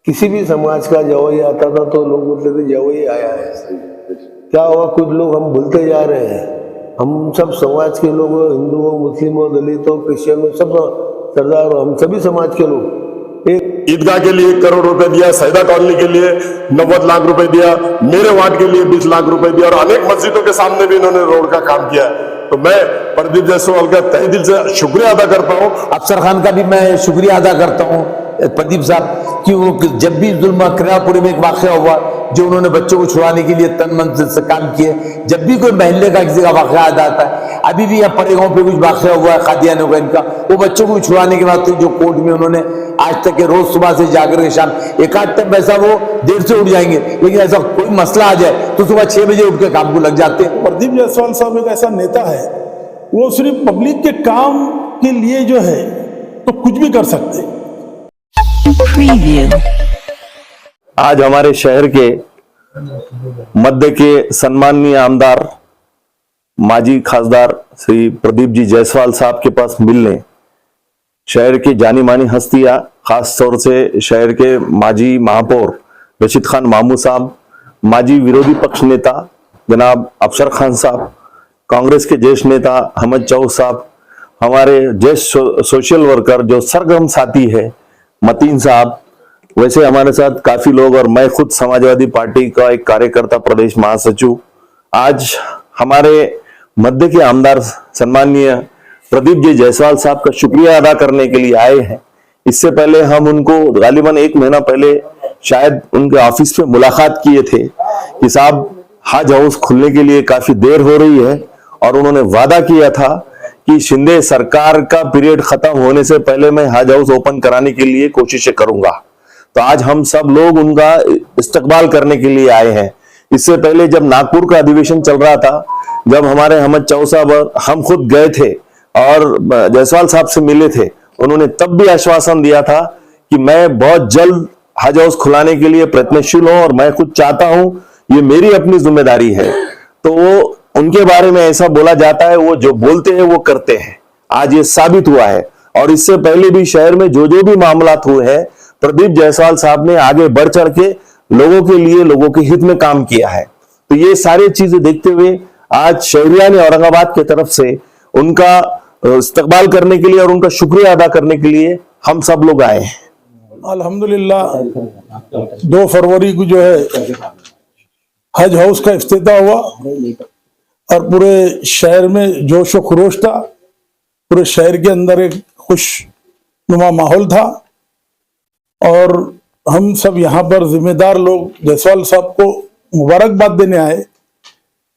किसी भी समाज का जवई आता था तो लोग बोलते थे जवई आया है। क्या हुआ, कुछ लोग हम भूलते जा रहे हैं। हम सब समाज के लोग, हिंदू हो, मुस्लिम हो, दलित हो, क्रिश्चियन हो, सब सरदार हो, हम सभी समाज के लोग एक ईदगाह के लिए 1 करोड़ रुपए दिया, सैदा कॉलोनी के लिए 90 लाख रुपए दिया, मेरे वार्ड के लिए 20 लाख रुपए दिया और अनेक मस्जिदों के सामने भी इन्होंने रोड का काम किया। तो मैं प्रदीप जायसवाल का तहे दिल से शुक्रिया अदा करता हूँ। अफसर खान का भी मैं शुक्रिया अदा करता हूँ प्रदीप साहब कि वो जब भी जुल्म किरापुरी में एक वाक़या हुआ जो उन्होंने बच्चों को छुड़ाने के लिए तन मन से काम किए, जब भी कोई महल्ले का किसी का वाक़या आ जाता है, अभी भी यहाँ परे गाँव पे कुछ वाक़या हुआ है कादियानियों का इनका, वो बच्चों को छुड़ाने के बाद तो जो कोर्ट में उन्होंने आज तक के रोज सुबह से जाकर के शाम एक आध टाइम वैसा वो देर से उठ जाएंगे, लेकिन ऐसा कोई मसला आ जाए तो सुबह 6 बजे उठ के काम को लग जाते हैं। प्रदीप जायसवाल साहब एक ऐसा नेता है, वो सिर्फ पब्लिक के काम के लिए जो है तो कुछ भी कर सकते हैं। आज हमारे शहर के मध्य के सम्माननीय आमदार माजी खासदार श्री प्रदीप जी जायसवाल साहब के पास मिलने शहर की जानी मानी हस्तियां, खास तौर से शहर के माजी महापौर रशीद खान मामू साहब, माजी विरोधी पक्ष नेता जनाब अफसर खान साहब, कांग्रेस के ज्येष्ठ नेता अहमद चौक साहब, हमारे ज्येष्ठ सोशल वर्कर जो सरगर्म साथी है मतीन साहब, वैसे हमारे साथ काफी लोग और मैं खुद समाजवादी पार्टी का एक कार्यकर्ता प्रदेश महासचिव आज हमारे मध्य के आमदार सम्माननीय प्रदीप जी जायसवाल साहब का शुक्रिया अदा करने के लिए आए हैं। इससे पहले हम उनको गालिबन 1 महीना पहले शायद उनके ऑफिस में मुलाकात किए थे कि साहब हज हाउस खुलने के लिए काफी देर हो रही है और उन्होंने वादा किया था कि शिंदे सरकार का पीरियड खत्म होने से पहले मैं हज हाउस ओपन कराने के लिए कोशिशें करूंगा। तो आज हम सब लोग उनका इस्तकबाल करने के लिए आए हैं। इससे पहले जब नागपुर का अधिवेशन चल रहा था, जब हमारे अहमद चौ साहब हम खुद गए थे और जायसवाल साहब से मिले थे, उन्होंने तब भी आश्वासन दिया था कि मैं बहुत जल्द हज हाउस खुलाने के लिए प्रयत्नशील हूं और मैं खुद चाहता हूं, ये मेरी अपनी जिम्मेदारी है। तो वो उनके बारे में ऐसा बोला जाता है, वो जो बोलते हैं वो करते हैं। आज ये साबित हुआ है और इससे पहले भी शहर में जो जो भी मामलात हुए हैं, प्रदीप जायसवाल साहब ने आगे बढ़ चढ़ के लोगों के लिए, लोगों के हित में काम किया है। तो ये सारी चीजें देखते हुए आज शहरिया ने औरंगाबाद की तरफ से उनका इस्तकबाल करने के लिए और उनका शुक्रिया अदा करने के लिए हम सब लोग आए हैं। अल्हम्दुलिल्लाह 2 फरवरी को जो है हज हाउस का इफ्तिताह हुआ और पूरे शहर में जोश व खरोश था। पूरे शहर के अंदर एक खुशनुमा माहौल था और हम सब यहाँ पर जिम्मेदार लोग जायसवाल साहब को मुबारकबाद देने आए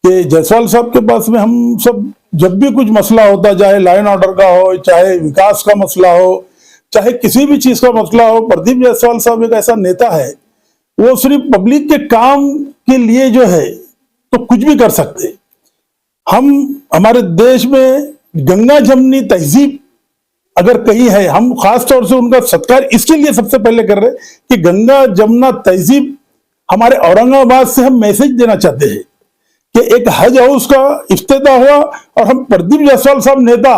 कि जायसवाल साहब के पास में हम सब जब भी कुछ मसला होता, चाहे लाइन ऑर्डर का हो, चाहे विकास का मसला हो, चाहे किसी भी चीज का मसला हो, प्रदीप जायसवाल साहब एक ऐसा नेता है, वो सिर्फ पब्लिक के काम के लिए जो है तो कुछ भी कर सकते। हम हमारे देश में गंगा जमनी तहजीब अगर कहीं है, हम खास तौर से उनका सत्कार इसके लिए सबसे पहले कर रहे हैं कि गंगा जमुना तहजीब हमारे औरंगाबाद से हम मैसेज देना चाहते हैं कि एक हज हाउस का इफ्तिताह हुआ और हम प्रदीप जायसवाल साहब नेता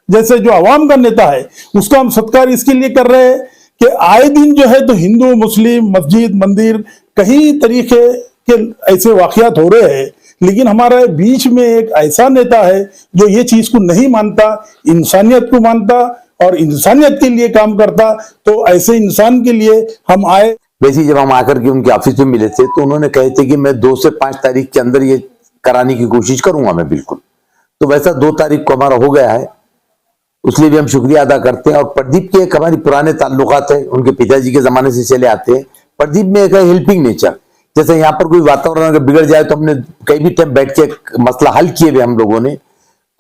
जैसे जो आवाम का नेता है उसका हम सत्कार इसके लिए कर रहे हैं कि आए दिन जो है तो हिंदू मुस्लिम मस्जिद मंदिर कई तरीके के ऐसे वाकयात हो रहे हैं, लेकिन हमारे बीच में एक ऐसा नेता है जो ये चीज को नहीं मानता, इंसानियत को मानता और इंसानियत के लिए काम करता। तो ऐसे इंसान के लिए हम आए। वैसे जब हम आकर के उनके ऑफिस में मिले थे तो उन्होंने कहे थे कि मैं 2 से 5 तारीख के अंदर ये कराने की कोशिश करूंगा मैं बिल्कुल। तो वैसा 2 तारीख को हमारा हो गया है, उसलिए भी हम शुक्रिया अदा करते हैं। और प्रदीप के एक हमारी पुराने ताल्लुकात है, उनके पिताजी के जमाने से चले आते हैं। प्रदीप में एक है हेल्पिंग नेचर, जैसे यहाँ पर कोई वातावरण अगर बिगड़ जाए तो हमने कई भी टाइम बैठ के मसला हल किए हुए हम लोगों ने।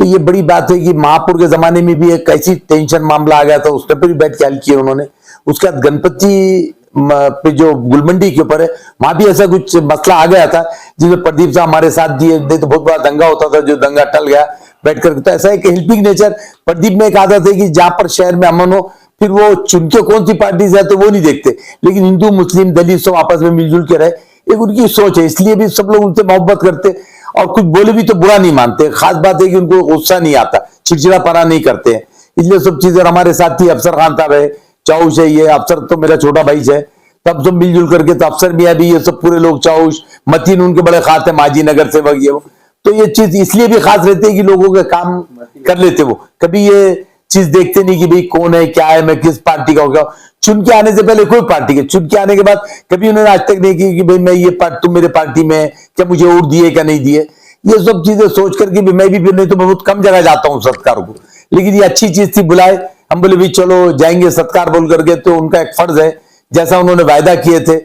तो ये बड़ी बात है कि महापुर के जमाने में भी एक ऐसी टेंशन मामला आ गया था, उस पर भी बैठ के हल किए उन्होंने। उसके बाद गणपति पे जो गुलमंडी के ऊपर है, वहां भी ऐसा कुछ मसला आ गया था जिसमें प्रदीप साहब हमारे साथ दिए, नहीं तो बहुत बड़ा दंगा होता था, जो दंगा टल गया बैठ कर। तो ऐसा एक हेल्पिंग नेचर प्रदीप में एक आदत है कि जहां पर शहर में अमन हो, फिर वो चुन के कौन सी पार्टी से आते वो नहीं देखते, लेकिन हिंदू मुस्लिम दलित सब आपस में मिलजुल के रहे, एक उनकी सोच है। इसलिए भी सब लोग उनसे मोहब्बत करते और कुछ बोले भी तो बुरा नहीं मानते। खास बात है कि उनको गुस्सा नहीं आता, चिड़चिड़ापना नहीं करते हैं, इसलिए सब चीजें। हमारे साथी अफसर खान साहब है, चाउश है, ये अफसर तो मेरा छोटा भाई है, तब सब मिलजुल करके, तो अफसर मियाँ भी, ये सब पूरे लोग, चाउश मतीन उनके बड़े खास है, माजी नगर सेवक ये वो, तो ये चीज इसलिए भी खास रहती है कि लोगों के काम कर लेते, वो कभी ये चीज देखते नहीं कि भाई कौन है क्या है, मैं किस पार्टी का हो गया। चुन के आने से पहले कोई पार्टी के, चुन के आने के बाद कभी उन्होंने आज तक नहीं की कि भाई मैं ये तुम मेरे पार्टी में क्या मुझे वोट दिए क्या नहीं दिए, ये सब चीजें सोच करके भी मैं भी फिर नहीं तो बहुत कम जगह जाता हूँ सत्कार को, लेकिन ये अच्छी चीज थी, बुलाए हम बोले भी चलो जाएंगे सत्कार बोल करके, तो उनका एक फर्ज है, जैसा उन्होंने वायदा किए थे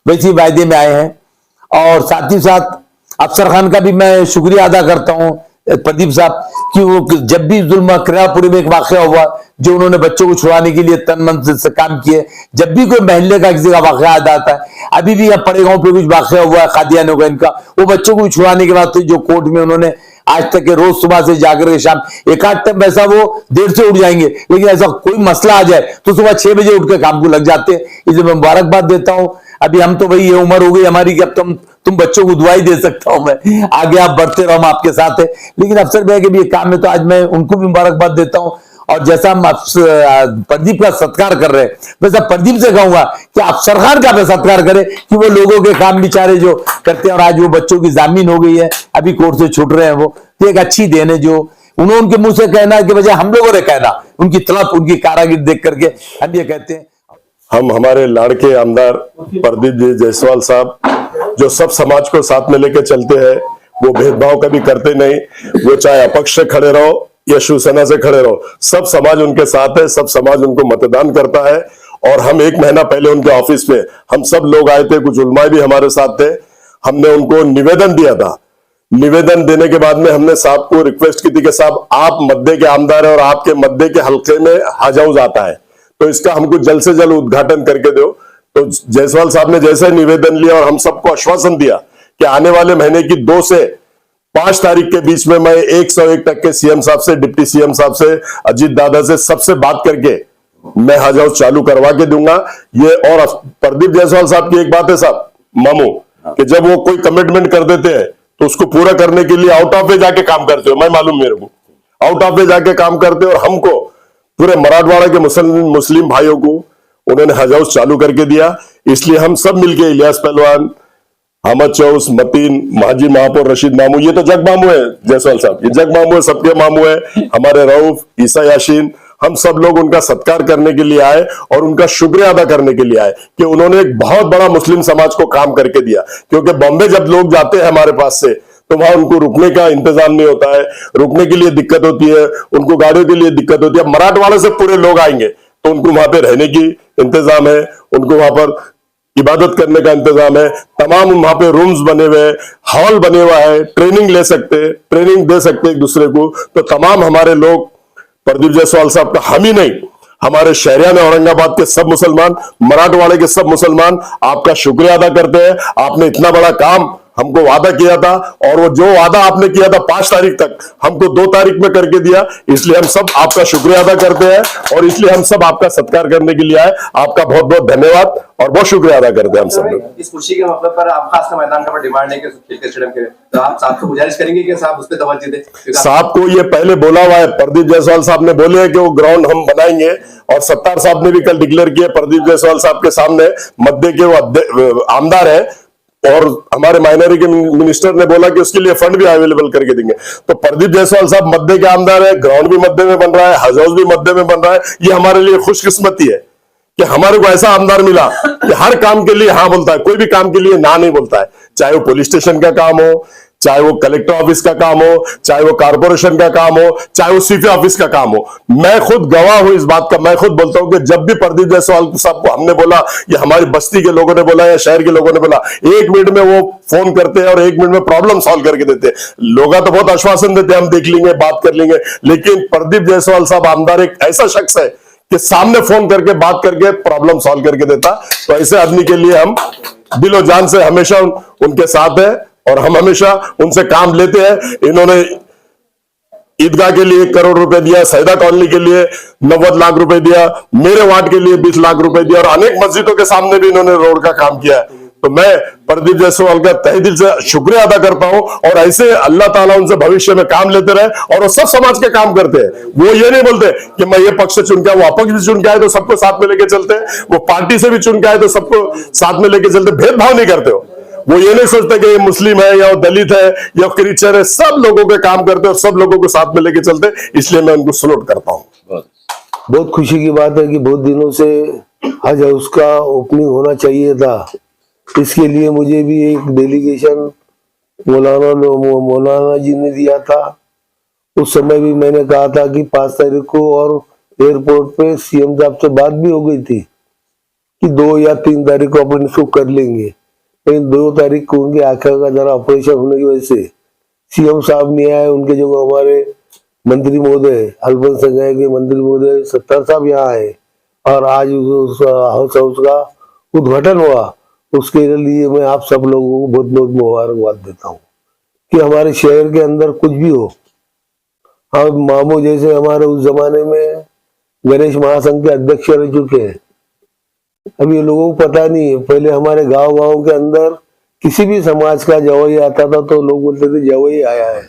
वैसे वायदे में आए हैं। और साथ ही साथ अफसर खान का भी मैं शुक्रिया अदा करता हूँ, प्रदीप साहब, कि वो जब भी जुल्म क्रियापुरी में एक वाकया हुआ, जो उन्होंने बच्चों को छुड़ाने के लिए तन मन से काम किए, जब भी कोई महल्ले का किसी का वाकया आता है, अभी भी यहाँ पड़े गांव पे कुछ वाकया हुआ है कादियानियों का इनका, वो बच्चों को छुड़ाने के बाद जो कोर्ट में उन्होंने आज तक के रोज सुबह से जाकर के शाम एक आध टाइम वैसा वो देर से उठ जाएंगे, लेकिन ऐसा कोई मसला आ जाए तो सुबह 6 बजे उठ के काम को लग जाते हैं, इसलिए मैं मुबारकबाद देता हूं। अभी हम तो भाई ये उम्र हो गई हमारी कि अब तुम बच्चों को दुआई दे सकता हूं मैं, आगे आप बढ़ते रहो, हम आपके साथ है, लेकिन अफसर भाई के भी काम में तो आज मैं उनको भी मुबारकबाद देता हूं। और जैसा हम प्रदीप का सत्कार कर रहे हैं, वैसा प्रदीप से कहूंगा कि आप सरकार का भी सत्कार करें कि वो लोगों के काम बेचारे जो करते हैं, और आज वो बच्चों की जामीन हो गई है, अभी कोर्ट से छूट रहे हैं, वो एक अच्छी देन है जो उन्होंने उनके मुंह से कहना के बजाय हम लोगों ने कहना, उनकी तड़प उनकी कारागिरी देख करके हम ये कहते हैं। हम हमारे लाड़के आमदार प्रदीप जी जायसवाल साहब, जो सब समाज को साथ में लेके चलते हैं, वो भेदभाव कभी करते नहीं, वो चाहे अपक्ष से खड़े रहो या शिवसेना से खड़े रहो, सब समाज उनके साथ है, सब समाज उनको मतदान करता है। और हम 1 महीना पहले उनके ऑफिस पे हम सब लोग आए थे, कुछ उलमाए भी हमारे साथ थे, हमने उनको निवेदन दिया था। निवेदन देने के बाद में हमने साहब को रिक्वेस्ट की थी कि साहब आप मध्य के आमदार है और आपके मध्य के हल्के में हज हाउस आता है, तो इसका हमको जल्द से जल्द उद्घाटन करके दो। तो जायसवाल साहब ने जैसे निवेदन लिया और हम सबको आश्वासन दिया कि आने वाले महीने की 2 से 5 तारीख के बीच में मैं 101 तक के सीएम साहब से, डिप्टी सीएम साहब से, अजीत दादा से, सबसे बात करके मैं हज हाउस चालू करवा के दूंगा। ये और प्रदीप जायसवाल साहब की एक बात है साहब मामू, कि जब वो कोई कमिटमेंट कर देते हैं तो उसको पूरा करने के लिए आउट ऑफ वे जाके काम करते हो, मैं मालूम मेरे को, आउट ऑफ वे जाके काम करते हो। और हमको पूरे मराठवाड़ा के मुस्लिम भाइयों को उन्होंने हज हाउस चालू करके दिया, इसलिए हम सब मिलके इलियास पहलवान, अहमद चौस, मतीन, माजी महापौर रशीद मामू, ये तो जग मामू है जायसवाल साहब, ये जग मामू है, सबके मामू है, हमारे रऊफ, ईसा याशीन, हम सब लोग उनका सत्कार करने के लिए आए और उनका शुक्रिया अदा करने के लिए आए कि उन्होंने एक बहुत बड़ा मुस्लिम समाज को काम करके दिया। क्योंकि बॉम्बे जब लोग जाते हैं हमारे पास से, तो वहां उनको रुकने का इंतजाम नहीं होता है, रुकने के लिए दिक्कत होती है, उनको गाड़ियों के लिए दिक्कत होती है। मराठवाड़ा से पूरे लोग आएंगे तो उनको वहां पे रहने की इंतजाम है, उनको वहां पर इबादत करने का इंतजाम है, तमाम वहां पे रूम्स बने हुए, हॉल बने हुआ है, ट्रेनिंग ले सकते, ट्रेनिंग दे सकते एक दूसरे को। तो तमाम हमारे लोग, प्रदीप जायसवाल साहब का हम ही नहीं, हमारे शहरियान औरंगाबाद के सब मुसलमान, मराठवाड़े के सब मुसलमान आपका शुक्रिया अदा करते हैं। आपने इतना बड़ा काम हमको वादा किया था, और वो जो वादा आपने किया था 5 तारीख तक, हमको 2 तारीख में करके दिया, इसलिए हम सब आपका शुक्रिया अदा करते हैं और इसलिए हम सब आपका सत्कार करने के लिए आए। आपका बहुत बहुत धन्यवाद और बहुत शुक्रिया अदा करते हैं हम सब लोग। इस खुशी के मौके पर आप खास मैदान का डिमांड है कि खेल के स्टेडियम के, तो आप साहब को गुजारिश करेंगे कि साहब उस पर तवज्जो दें। साहब को ये पहले बोला हुआ है, प्रदीप जायसवाल साहब ने बोले हैं कि वो ग्राउंड हम बनाएंगे, और सत्तार साहब ने भी कल डिक्लेयर किया प्रदीप जायसवाल साहब के सामने, मध्य के वो आमदार है, और हमारे माइनॉरिटी के मिनिस्टर ने बोला कि उसके लिए फंड भी अवेलेबल करके देंगे। तो प्रदीप जायसवाल साहब मध्य के आमदार है, ग्राउंड भी मध्य में बन रहा है, हज हाउस भी मध्य में बन रहा है। ये हमारे लिए खुशकिस्मती है कि हमारे को ऐसा आमदार मिला कि हर काम के लिए हाँ बोलता है, कोई भी काम के लिए ना नहीं बोलता है, चाहे वो पुलिस स्टेशन का काम हो, चाहे वो कलेक्टर ऑफिस का काम हो, चाहे वो कारपोरेशन का काम हो, चाहे वो सीफे ऑफिस का काम हो। मैं खुद गवाह हूं इस बात का, मैं खुद बोलता हूं कि जब भी प्रदीप जायसवाल साहब को हमने बोला, या हमारी बस्ती के लोगों ने बोला, या शहर के लोगों ने बोला, 1 मिनट में वो फोन करते हैं और 1 मिनट में प्रॉब्लम सॉल्व करके देते हैं। लोग तो बहुत आश्वासन देते हैं, हम देख लेंगे, बात कर लेंगे, लेकिन प्रदीप जायसवाल साहब आमदार एक ऐसा शख्स है कि सामने फोन करके बात करके प्रॉब्लम सॉल्व करके देता। तो ऐसे आदमी के लिए हम दिलो जान से हमेशा उनके साथ है और हम हमेशा उनसे काम लेते हैं। इन्होंने ईदगाह के लिए 1 करोड़ रुपए दिया, सैदा कॉलोनी के लिए 90 लाख रुपए दिया, मेरे वार्ड के लिए 20 लाख रुपए दिया, और अनेक मस्जिदों के सामने भी इन्होंने रोड का काम किया है। तो मैं प्रदीप जायसवाल का तहे दिल से शुक्रिया अदा करता हूं, और ऐसे अल्लाह ताला उनसे भविष्य में काम लेते रहे और वो सब समाज के काम करते हैं। वो ये नहीं बोलते कि मैं ये पक्ष से चुन के आया, वो अपक्ष भी चुन के आए तो सबको साथ में लेके चलते हैं, वो पार्टी से भी चुन के आए तो सबको साथ में लेके चलते, भेदभाव नहीं करते हो। वो ये नहीं सोचते कि ये मुस्लिम है या दलित है या क्रिश्चियन है, सब लोगों के काम करते और सब लोगों को साथ में लेके चलते, इसलिए मैं उनको सलूट करता हूँ। बहुत खुशी की बात है कि बहुत दिनों से हज हाउस का ओपनिंग होना चाहिए था। इसके लिए मुझे भी एक डेलीगेशन मौलाना जी ने दिया था। उस समय भी मैंने कहा था कि 5 तारीख को, और एयरपोर्ट पे सीएम साहब से बात भी हो गई थी कि 2 या 3 तारीख को अपन इसको कर लेंगे, लेकिन 2 तारीख को उनके आंखों का जरा ऑपरेशन होने की वजह से सीएम साहब नहीं आए। उनके जो हमारे मंत्री महोदय, अल्पसंख्यक के मंत्री महोदय सत्तार साहब यहाँ आए, और आज उस हाउस का उद्घाटन हुआ। उसके लिए मैं आप सब लोगों को बहुत बहुत मुबारकबाद देता हूँ कि हमारे शहर के अंदर कुछ भी हो। हम मामू जैसे हमारे उस जमाने में गणेश महासंघ के अध्यक्ष रह चुके हैं। अब ये लोगों को पता नहीं है, पहले हमारे गांव के अंदर किसी भी समाज का जवाई आता था तो लोग बोलते थे जवाई आया है।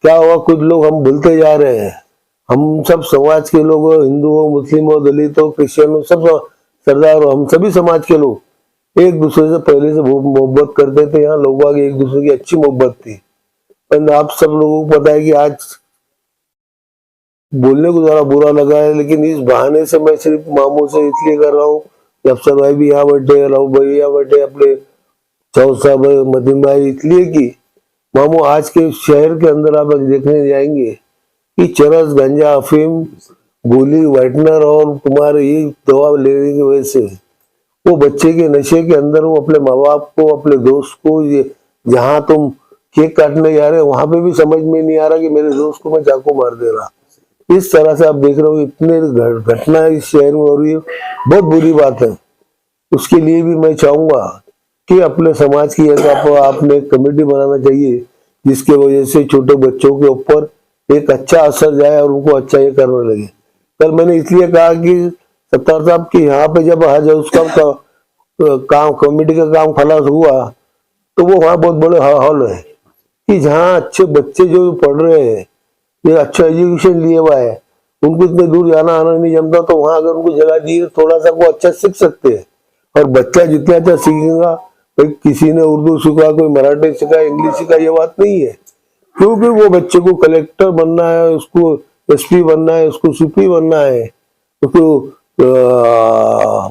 क्या हुआ, कुछ लोग हम भूलते जा रहे हैं। हम सब समाज के लोग, हिंदू हो, मुस्लिम हो, दलित हो, क्रिश्चियन हो, सब सरदार हो, हम सभी समाज के लोग एक दूसरे से पहले से मोहब्बत करते थे। यहाँ लोगों की एक दूसरे की अच्छी मोहब्बत थी। पर आप सब लोगों को पता है कि आज बोलने को जरा बुरा लगा है, लेकिन इस बहाने से मैं सिर्फ मामू से इसलिए कर रहा हूँ कि अफसर भाई भी यहाँ बैठे, राहु भाई यहाँ बैठे, अपने चौथ साहब, मदीन भाई, इसलिए कि मामू आज के शहर के अंदर आप देखने जाएंगे कि चरस, गंजा, अफीम, गोली, वाइटनर और तुम्हारे ये दवा लेने की वजह से वो बच्चे के नशे के अंदर वो अपने माँ बाप को, अपने दोस्त को, ये जहाँ तुम केक काटने जा रहे हो वहां पे भी समझ में नहीं आ रहा कि मेरे दोस्त को मैं चाकू मार दे रहा। इस तरह से आप देख रहे हो इतने घटना इस शहर में हो रही है, बहुत बुरी बात है। उसके लिए भी मैं चाहूंगा कि अपने समाज की आपने एक कमेटी बनाना चाहिए जिसके वजह से छोटे बच्चों के ऊपर एक अच्छा असर जाए और उनको अच्छा ये करने लगे। कल मैंने इसलिए कहा कि सत्तार साहब की यहाँ पे जब हज उसका काम कमेटी का काम खलास हुआ तो वो वहाँ बहुत बड़े हॉल है कि जहाँ अच्छे बच्चे जो पढ़ रहे हैं, ये अच्छा एजुकेशन लिए हुआ है, उनको इतने दूर जाना आना नहीं जमता, तो वहाँ अगर उनको जगह दी थोड़ा सा वो अच्छा सीख सकते हैं। और बच्चा जितना अच्छा सीखेगा, भाई किसी ने उर्दू सीखा, कोई मराठी सीखा, इंग्लिश सीखा, ये बात नहीं है। क्योंकि वो बच्चे को कलेक्टर बनना है, उसको एसपी बनना है, उसको सीपी बनना है, उसको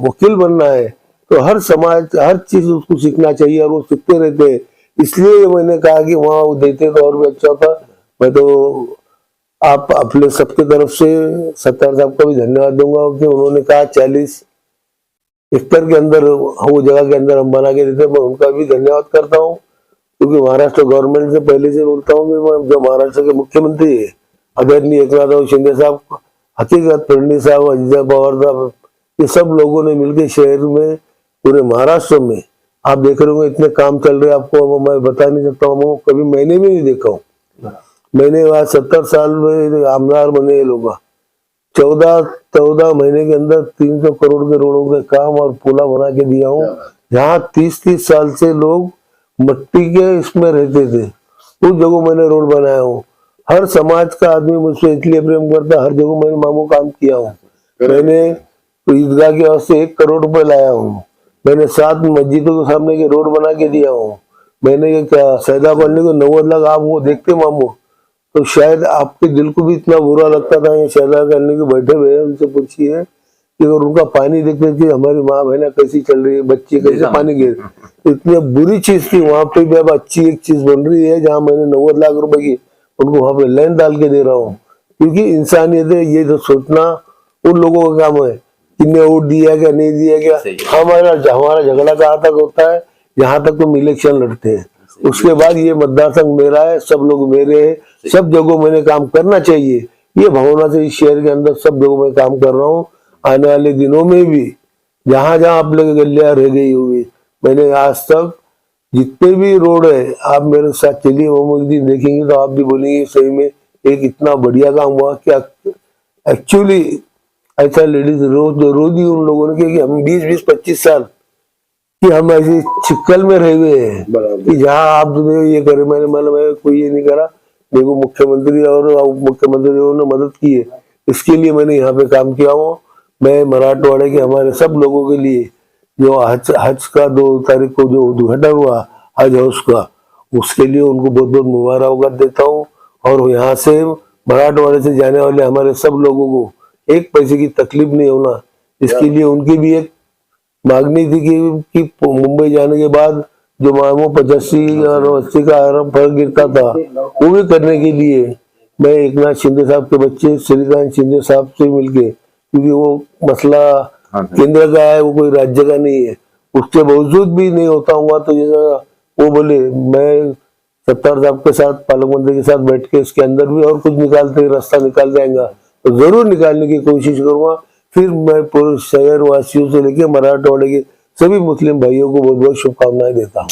वकील बनना है, तो हर समाज हर चीज उसको सीखना चाहिए और वो सीखते रहते हैं। इसलिए मैंने कहा कि वहाँ वो देते तो और भी अच्छा होता। मैं तो आप अपने सबके तरफ से सत्तार साहब का भी धन्यवाद दूंगा कि उन्होंने कहा 40 एकड़ के अंदर वो जगह के अंदर हम बना के देते। मैं उनका भी धन्यवाद करता हूँ क्योंकि महाराष्ट्र गवर्नमेंट से पहले से बोलता हूँ कि जो महाराष्ट्र के मुख्यमंत्री है आदरणीय एकनाथ शिंदे साहब, हकीकत फडणवीस साहब, अजित पवार साहब, ये सब लोगों ने मिलकर शहर में, पूरे महाराष्ट्र में आप देख रहे हो इतने काम चल रहे हैं। आपको मैं बता नहीं सकता हूँ, कभी मैंने भी नहीं देखा हूँ। मैंने आज 70 साल में आमदार बने ये लोग, 14 महीने के अंदर 300 करोड़ के रोडों के काम और पुला बना के दिया हूँ। जहाँ 30 साल से लोग मट्टी के इसमें रहते थे, उस जगह मैंने रोड बनाया हूँ। हर समाज का आदमी मुझसे इसलिए प्रेम करता, हर जगह मैंने मामू काम किया हूँ। मैंने ईदगाह के वास्ते 1 करोड़ रुपए लाया हूँ। मैंने 7 मस्जिदों के सामने के रोड बना के दिया हूँ। मैंने क्या सैदा कॉलोनी को 90 लाख, आप वो देखते मामू तो शायद आपके दिल को भी इतना बुरा लगता था। ये सैदा कॉलोनी के बैठे हुए हैं, उनसे पूछिए कि अगर उनका पानी देखते थे, हमारी माँ बहना कैसी चल रही है, बच्चे कैसे पानी गिर, इतनी बुरी चीज थी। वहां पे भी अब अच्छी एक चीज बन रही है जहाँ मैंने 90 लाख रुपए की उनको वहां पे लाइन डाल के दे रहा हूँ। क्योंकि इंसानियत है, ये तो सोचना उन लोगों का काम है किन्ने वोट दिया क्या नहीं दिया क्या। हमारा झगड़ा कहाँ तक होता है, जहां तक तुम इलेक्शन लड़ते हैं, उसके बाद ये मतदार संघ मेरा है, सब लोग मेरे हैं, सब जगहों मैंने काम करना चाहिए। ये भावना से इस शहर के अंदर सब जगहों में काम कर रहा हूँ। आने वाले दिनों में भी जहां जहां आप लोग गलियां रह गई हुई, मैंने आज तक जितने भी रोड है, आप मेरे साथ चलिए, वो एक दिन देखेंगे तो आप भी बोलेंगे सही में एक इतना बढ़िया काम हुआ। क्या एक्चुअली ऐसा लेडीज रोज ही उन लोगों ने कि हम 20-25 साल कि हम ऐसी चिक्कल में रह गए हैं कि जहाँ आप ये करे, मैंने मतलब मैं कोई ये नहीं करा, मेरे को मुख्यमंत्री और उप मुख्यमंत्री ने मदद की है, इसके लिए मैंने यहाँ पे काम किया हूँ। मैं मराठवाड़े के हमारे सब लोगों के लिए जो हज का 2 तारीख को जो उद्घाटन हुआ हज हाउस का, उसके लिए उनको बहुत बहुत मुबारकबाद देता हूँ। और यहाँ से मराठवाड़े से जाने वाले हमारे सब लोगों को 1 पैसे की तकलीफ नहीं होना, इसके लिए उनकी भी एक मांगनी थी कि मुंबई जाने के बाद जो मामू 85 और 80 का आराम फर्क गिरता था, वो भी करने के लिए मैं एकनाथ शिंदे साहब के बच्चे श्रीकांत शिंदे साहब से मिलके, क्योंकि वो मसला केंद्र का है, वो कोई राज्य का नहीं है, उसके बावजूद भी नहीं होता हुआ, तो जैसा वो बोले मैं सत्तार साहब के साथ, पालक मंत्री के साथ बैठ के इसके अंदर भी और कुछ निकालते रास्ता निकाल जाएगा, तो जरूर निकालने की कोशिश करूंगा। फिर मैं पूरे शहर वासियों से लेकर मराठवाड़े के सभी मुस्लिम भाइयों को बहुत बहुत शुभकामनाएं देता हूँ।